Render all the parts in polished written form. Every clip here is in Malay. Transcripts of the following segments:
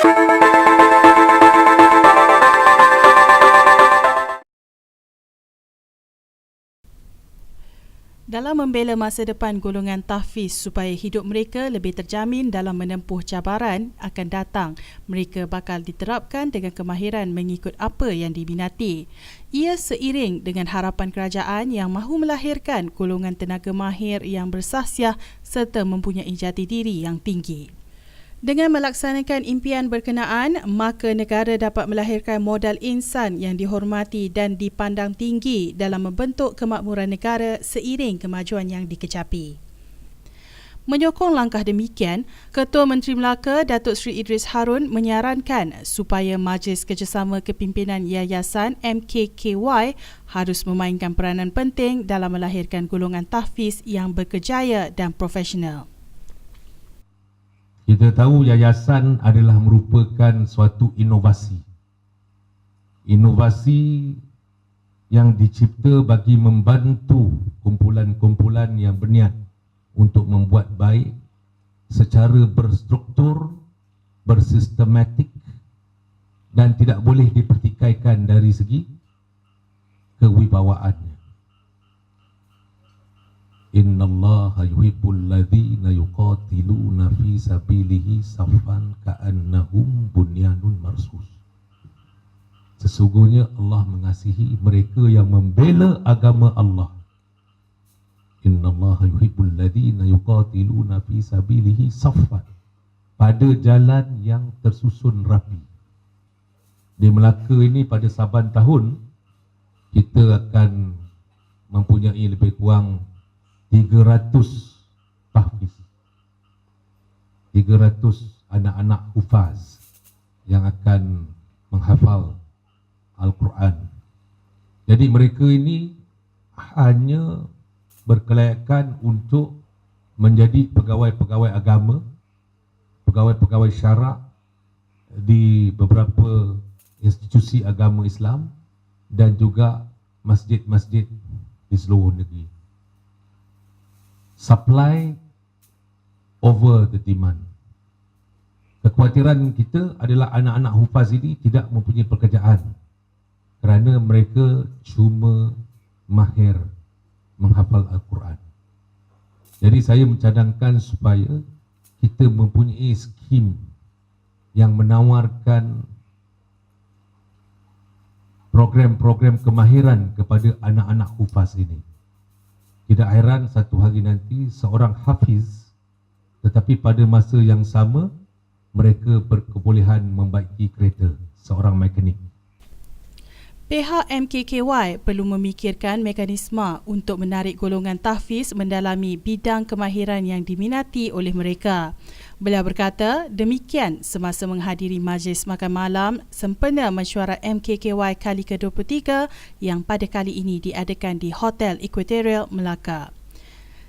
Dalam membela masa depan golongan tahfiz supaya hidup mereka lebih terjamin dalam menempuh cabaran akan datang, mereka bakal diterapkan dengan kemahiran mengikut apa yang diminati. Ia seiring dengan harapan kerajaan yang mahu melahirkan golongan tenaga mahir yang bersahsiah serta mempunyai jati diri yang tinggi. Dengan melaksanakan impian berkenaan, maka negara dapat melahirkan modal insan yang dihormati dan dipandang tinggi dalam membentuk kemakmuran negara seiring kemajuan yang dikecapi. Menyokong langkah demikian, Ketua Menteri Melaka Datuk Seri Idris Harun menyarankan supaya Majlis Kerjasama Kepimpinan Yayasan MKKY harus memainkan peranan penting dalam melahirkan golongan tahfiz yang berkejaya dan profesional. Kita tahu yayasan adalah merupakan suatu inovasi. Inovasi yang dicipta bagi membantu kumpulan-kumpulan yang berniat untuk membuat baik secara berstruktur, bersistematik dan tidak boleh dipertikaikan dari segi kewibawaannya. Innallaha yuhibbul ladzina yuqatiluna fi sabilihi saffan ka'annahum bunyanun marsus. Sesungguhnya Allah mengasihi mereka yang membela agama Allah. Innallaha yuhibbul ladzina yuqatiluna fi sabilihi saffan, pada jalan yang tersusun rapi. Di Melaka ini pada Saban tahun kita akan mempunyai lebih kurang 300 tahfiz, 300 anak-anak hufaz yang akan menghafal Al-Quran. Jadi mereka ini hanya berkelayakan untuk menjadi pegawai-pegawai agama, pegawai-pegawai syarak di beberapa institusi agama Islam dan juga masjid-masjid di seluruh negeri. Supply over the demand. Kekhawatiran kita adalah anak-anak hufaz ini tidak mempunyai pekerjaan kerana mereka cuma mahir menghafal Al-Quran. Jadi saya mencadangkan supaya kita mempunyai skim yang menawarkan program-program kemahiran kepada anak-anak hufaz ini. Tidak heran satu hari nanti seorang hafiz tetapi pada masa yang sama mereka berkebolehan membaiki kereta, seorang mekanik. Pihak MKKY perlu memikirkan mekanisme untuk menarik golongan tahfiz mendalami bidang kemahiran yang diminati oleh mereka. Beliau berkata demikian semasa menghadiri Majlis Makan Malam sempena mesyuarat MKKY kali ke-23 yang pada kali ini diadakan di Hotel Equatorial Melaka.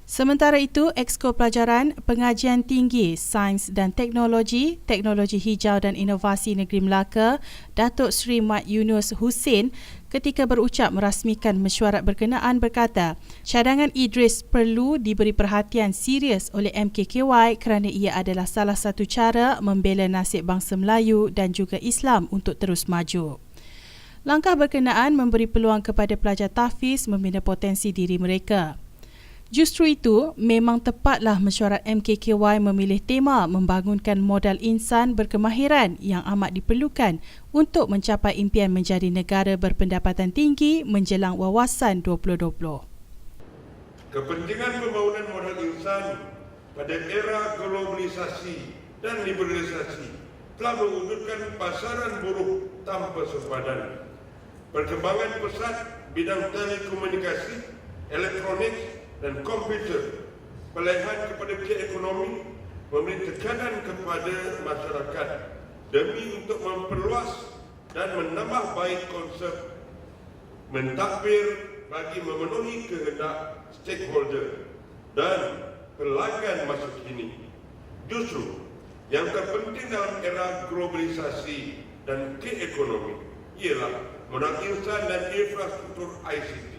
Sementara itu, Exko Pelajaran Pengajian Tinggi Sains dan Teknologi, Teknologi Hijau dan Inovasi Negeri Melaka, Datuk Seri Mat Yunus Hussein ketika berucap merasmikan mesyuarat berkenaan berkata, cadangan Idris perlu diberi perhatian serius oleh MKKY kerana ia adalah salah satu cara membela nasib bangsa Melayu dan juga Islam untuk terus maju. Langkah berkenaan memberi peluang kepada pelajar tahfiz membina potensi diri mereka. Justru itu, memang tepatlah mesyuarat MKKY memilih tema membangunkan modal insan berkemahiran yang amat diperlukan untuk mencapai impian menjadi negara berpendapatan tinggi menjelang wawasan 2020. Kepentingan pembangunan modal insan pada era globalisasi dan liberalisasi telah mewujudkan pasaran buruh tanpa sempadan. Perkembangan pesat bidang telekomunikasi, elektronik dan komputer, pelehan kepada keekonomi, memberi tekanan kepada masyarakat demi untuk memperluas dan menambah baik konsep mentadbir bagi memenuhi kehendak stakeholder dan pelanggan masa kini. Justru yang terpenting dalam era globalisasi dan keekonomi ialah modal insan dan infrastruktur ICT.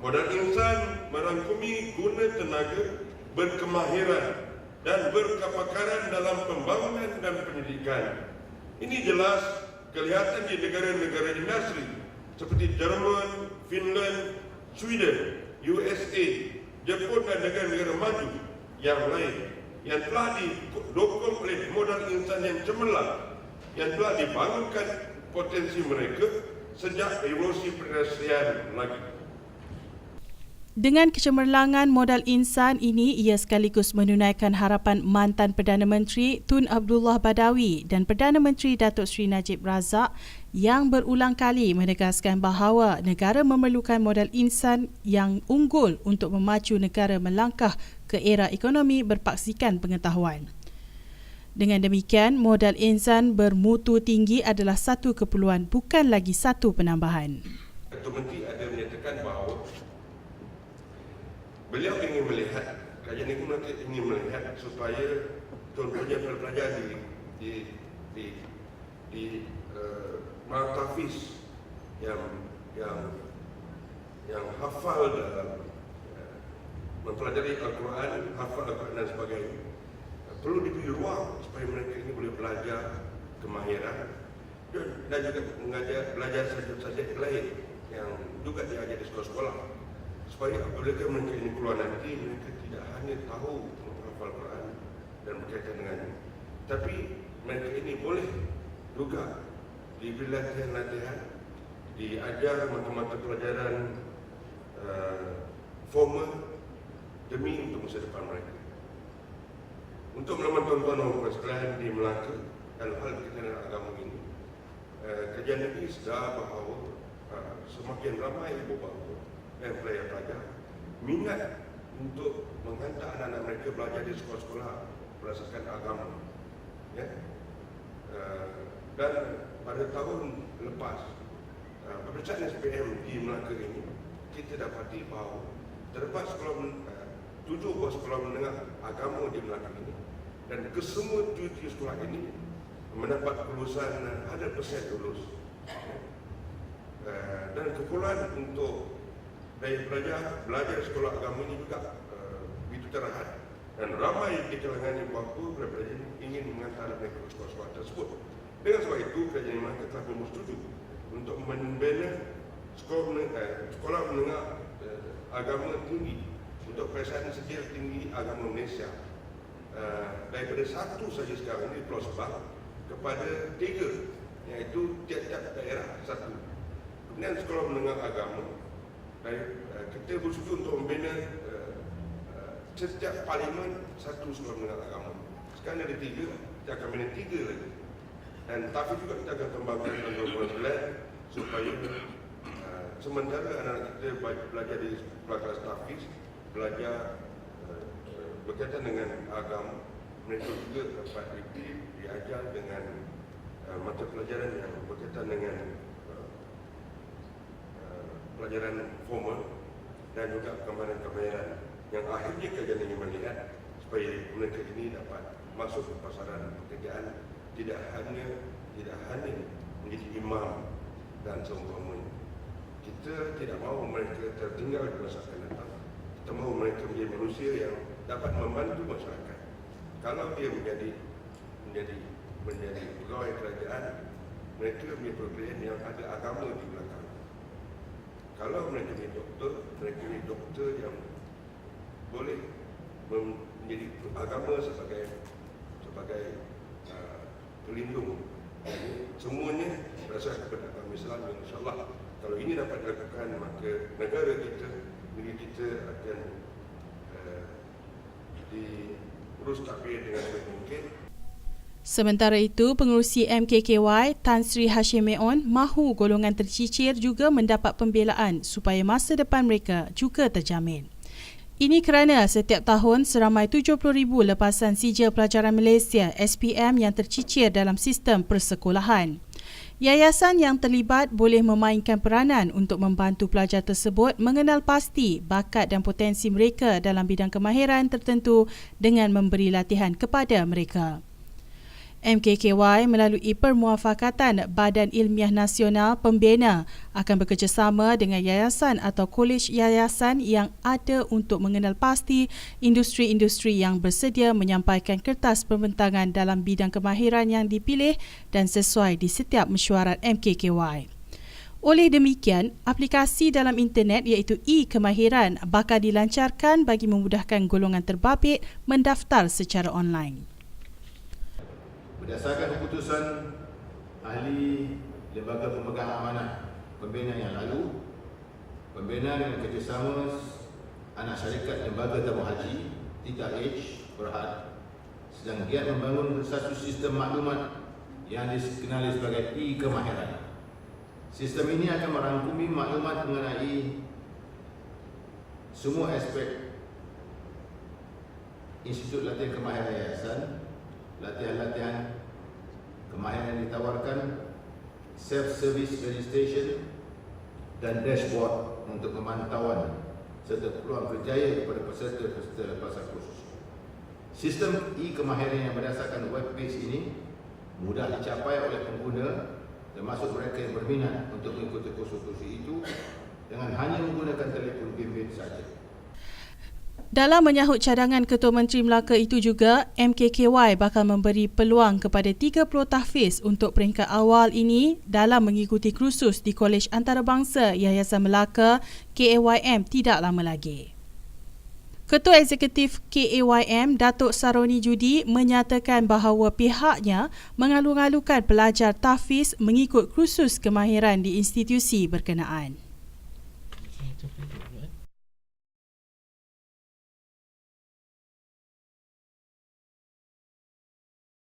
Modal insan merangkumi guna tenaga berkemahiran dan berkepakaran dalam pembangunan dan pendidikan. pendidikan. Ini jelas kelihatan di negara-negara industri seperti Jerman, Finland, Sweden, USA, Jepun dan negara-negara maju yang lain yang telah didukung oleh modal insan yang cemerlang, yang telah dibangunkan potensi mereka sejak revolusi perindustrian lagi. Dengan kecemerlangan modal insan ini, ia sekaligus menunaikan harapan mantan Perdana Menteri Tun Abdullah Badawi dan Perdana Menteri Datuk Seri Najib Razak yang berulang kali menegaskan bahawa negara memerlukan modal insan yang unggul untuk memacu negara melangkah ke era ekonomi berpaksikan pengetahuan. Dengan demikian, modal insan bermutu tinggi adalah satu keperluan, bukan lagi satu penambahan. Ketua Menteri ada menyatakan bahawa beliau ingin melihat, kerajaan negeri Melaka ingin melihat supaya contohnya pelajar di Maltafis yang hafal dalam mempelajari Al-Quran, hafal Al-Quran dan sebagainya, perlu diberi ruang supaya mereka ini boleh belajar kemahiran dan juga belajar subjek-subjek lain yang juga diajar di sekolah-sekolah, supaya apabila mereka ini keluar nanti, mereka tidak hanya tahu menghafal Quran dan berkaitan dengannya, tapi mereka ini boleh juga diberi latihan-latihan, diajar mata-mata pelajaran formal demi untuk masa depan mereka. Untuk melawan tuan-tuan dan puan sekalian di Melaka, hal-hal berkaitan dengan agama ini, kerajaan negeri sedar bahawa semakin ramai ibu bapa dan pelajar-pelajar minat untuk menghantar anak-anak mereka belajar di sekolah-sekolah berdasarkan agama. Ya? Dan pada tahun lepas, peperiksaan SPM di Melaka ini, kita dapati bahawa terdapat 7 buah sekolah menengah agama di Melaka ini, dan kesemua 7 sekolah ini mendapat kelulusan 100% lulus. Dan keperluan untuk daya belajar sekolah agama ini juga begitu terhad, dan ramai di kalangan ibu bapa pelajar ingin menghantar mereka ke sekolah-sekolah tersebut. Dengan sebab itu, kerajaan Melaka telah bersetuju untuk membina sekolah menengah agama tinggi untuk perasaan sejil tinggi agama Malaysia daripada 1 saja sekarang ini Pulau Sabah kepada 3, iaitu tiap-tiap daerah 1. Kemudian sekolah menengah agama, kita bersetuju untuk membina setiap parlimen 1 sekolah menengah agama. Sekarang ada 3, kita akan bina 3 lagi. Dan tapi juga kita akan kembangkan dengan supaya sementara anak-anak kita belajar di kelas Tahfiz, belajar berkaitan dengan agama, mereka juga dapat diajar dengan mata pelajaran yang berkaitan dengan pelajaran formal dan juga kemahiran-kemahiran yang akhirnya kerajaan ingin melihat supaya mereka ini dapat masuk ke pasaran pekerjaan, tidak hanya menjadi imam dan seumpamanya. Kita tidak mahu mereka tertinggal di masa akan datang. Kita mahu mereka menjadi manusia yang dapat membantu masyarakat. Kalau dia menjadi pegawai kerajaan, mereka menjadi pekerjaan yang ada agama di belakang. Kalau mereka menjadi doktor yang boleh menjadi agama sebagai pelindung. Semuanya berasal kepada agama Islam, insyaAllah. Kalau ini dapat dilakukan, maka negara kita akan diurus takbir dengan sebaik mungkin. Sementara itu, pengerusi MKKY Tan Sri Hashim Meon mahu golongan tercicir juga mendapat pembelaan supaya masa depan mereka juga terjamin. Ini kerana setiap tahun seramai 70,000 lepasan sijil pelajaran Malaysia SPM yang tercicir dalam sistem persekolahan. Yayasan yang terlibat boleh memainkan peranan untuk membantu pelajar tersebut mengenal pasti bakat dan potensi mereka dalam bidang kemahiran tertentu dengan memberi latihan kepada mereka. MKKY melalui permuafakatan Badan Ilmiah Nasional Pembina akan bekerjasama dengan yayasan atau kolej yayasan yang ada untuk mengenal pasti industri-industri yang bersedia menyampaikan kertas pembentangan dalam bidang kemahiran yang dipilih dan sesuai di setiap mesyuarat MKKY. Oleh demikian, aplikasi dalam internet iaitu e-kemahiran bakal dilancarkan bagi memudahkan golongan terbabit mendaftar secara online. Berdasarkan keputusan ahli Lembaga Pemegang Amanah Pembina yang lalu, pembina dengan kerjasama anak syarikat Lembaga Tabung Haji TTH Berhad sedang giat membangun satu sistem maklumat yang dikenali sebagai e-kemahiran. Sistem ini akan merangkumi maklumat mengenai semua aspek Institut Latihan Kemahiran Yayasan, latihan-latihan kemahiran yang ditawarkan, self-service registration dan dashboard untuk pemantauan serta peluang kerjaya kepada peserta-peserta pasar khusus. Sistem e-kemahiran yang berdasarkan web page ini mudah dicapai oleh pengguna termasuk mereka yang berminat untuk mengikuti kursus-kursus itu dengan hanya menggunakan telefon bimbit saja. Dalam menyahut cadangan Ketua Menteri Melaka itu juga, MKKY bakal memberi peluang kepada 30 tahfiz untuk peringkat awal ini dalam mengikuti kursus di Kolej Antarabangsa Yayasan Melaka KAYM tidak lama lagi. Ketua Eksekutif KAYM, Datuk Saroni Judi menyatakan bahawa pihaknya mengalu-alukan pelajar tahfiz mengikut kursus kemahiran di institusi berkenaan.